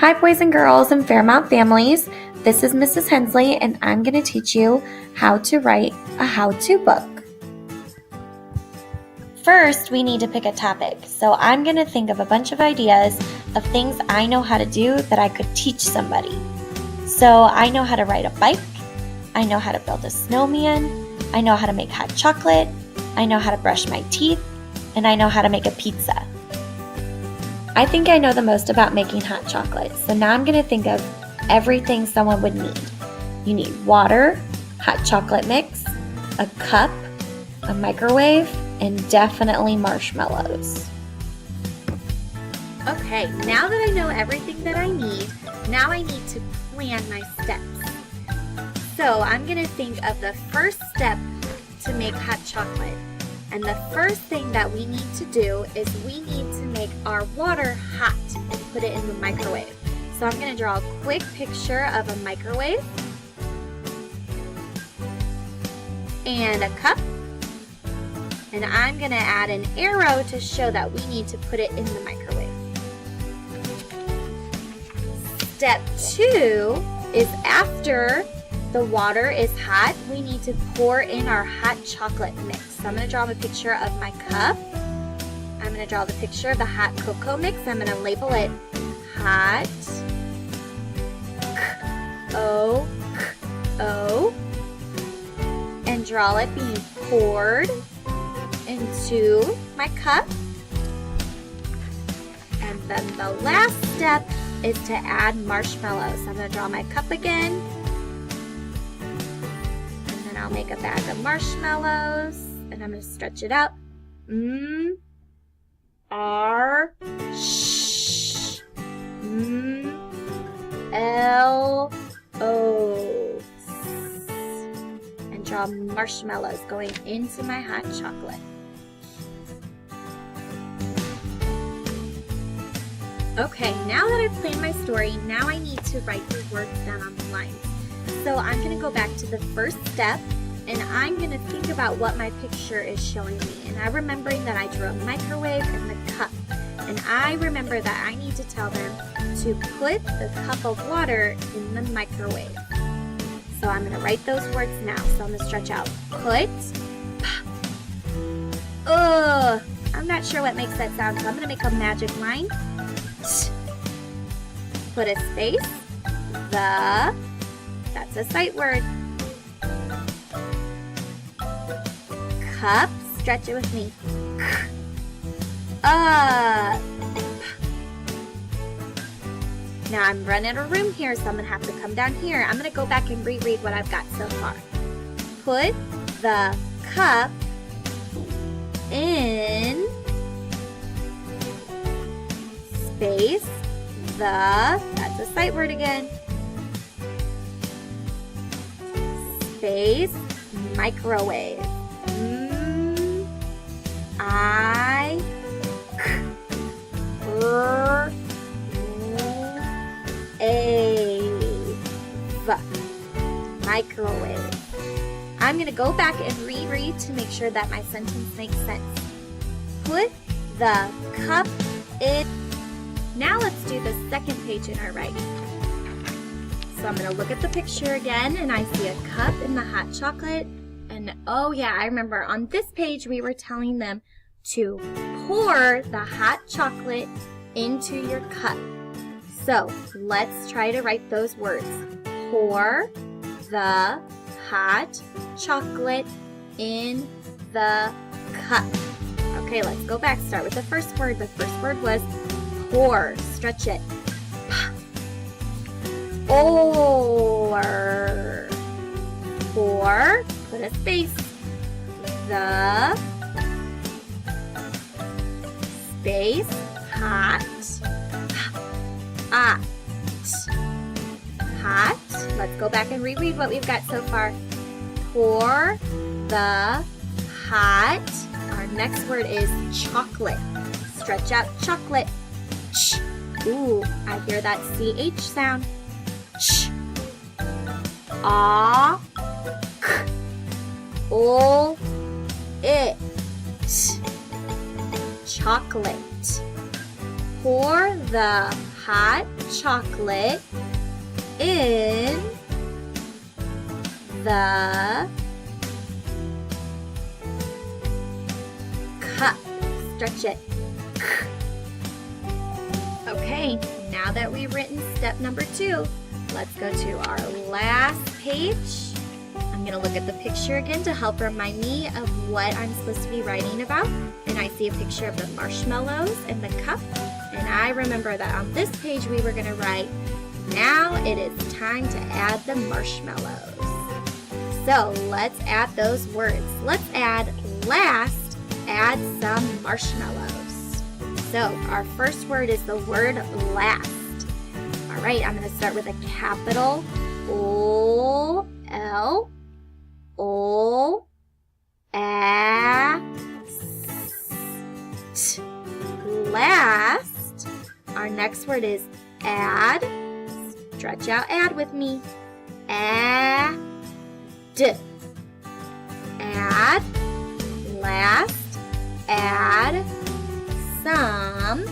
Hi, boys and girls and Fairmount families. This is Mrs. Hensley, and I'm going to teach you how to write a how-to book. First, we need to pick a topic. So I'm going to think of a bunch of ideas of things I know how to do that I could teach somebody. So I know how to ride a bike. I know how to build a snowman. I know how to make hot chocolate. I know how to brush my teeth. And I know how to make a pizza. I think I know the most about making hot chocolate, so now I'm going to think of everything someone would need. You need water, hot chocolate mix, a cup, a microwave, and definitely marshmallows. Okay, now that I know everything that I need, now I need to plan my steps. So I'm going to think of the first step to make hot chocolate. And the first thing that we need to do is we need to make our water hot and put it in the microwave. So I'm going to draw a quick picture of a microwave and a cup. And I'm going to add an arrow to show that we need to put it in the microwave. Step 2 is after the water is hot, we need to pour in our hot chocolate mix. So I'm going to draw a picture of my cup. I'm going to draw the picture of the hot cocoa mix. I'm going to label it hot O and draw it being poured into my cup. And then the last step is to add marshmallows. So I'm going to draw my cup again. I'll make a bag of marshmallows and I'm going to stretch it out. R sh L O and draw marshmallows going into my hot chocolate. Okay, now that I've planned my story, now I need to write the words down on the lines. So I'm going to go back to the first step and I'm going to think about what my picture is showing me. And I'm remembering that I drew a microwave and the cup. And I remember that I need to tell them to put the cup of water in the microwave. So I'm going to write those words now. So I'm going to stretch out put. I'm not sure what makes that sound, so I'm going to make a magic line. Put a space. The. That's a sight word. Cup, stretch it with me. Now I'm running out of room here, so I'm going to have to come down here. I'm going to go back and reread what I've got so far. Put the cup in space the, that's a sight word again, space microwave. I microwave. I'm going to go back and reread to make sure that my sentence makes sense. Put the cup in. Now let's do the second page in our writing. So I'm going to look at the picture again and I see a cup and the hot chocolate. And oh yeah, I remember on this page we were telling them to pour the hot chocolate into your cup. So let's try to write those words. Pour the hot chocolate in the cup. Okay, let's go back. Start with the first word. The first word was pour. Stretch it. Or. Pour. Put a space. The. Space. Hot. Hot. Hot. Let's go back and reread what we've got so far. Pour the hot. Our next word is chocolate. Stretch out chocolate. Ch. Ooh, I hear that CH sound. Ch. Ah. K. O. It. Chocolate. Pour the hot chocolate in the cup. Stretch it. Okay, now that we've written step number 2, let's go to our last page. I'm going to look at the picture again to help remind me of what I'm supposed to be writing about. And I see a picture of the marshmallows and the cup. And I remember that on this page we were going to write, now it is time to add the marshmallows. So let's add those words. Let's add last, add some marshmallows. So our first word is the word last. All right, I'm going to start with a capital O, L, O, A, S, T. Last. Our next word is add. Stretch out add with me. Add. Add. Last. Add some.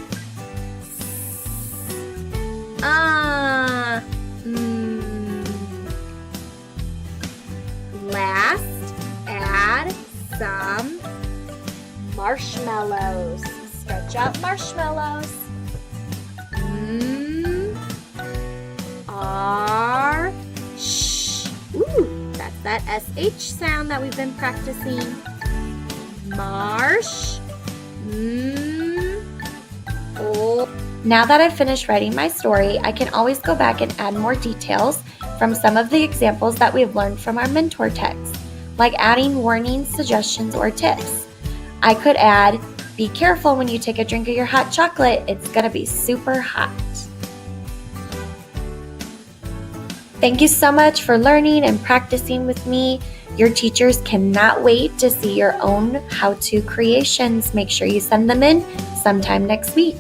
Last, add some marshmallows. Stretch out marshmallows. R, sh. Ooh, that's that SH sound that we've been practicing. Marsh. Oh. Now that I've finished writing my story, I can always go back and add more details from some of the examples that we've learned from our mentor text, like adding warnings, suggestions, or tips. I could add, be careful when you take a drink of your hot chocolate, it's going to be super hot. Thank you so much for learning and practicing with me. Your teachers cannot wait to see your own how-to creations. Make sure you send them in sometime next week.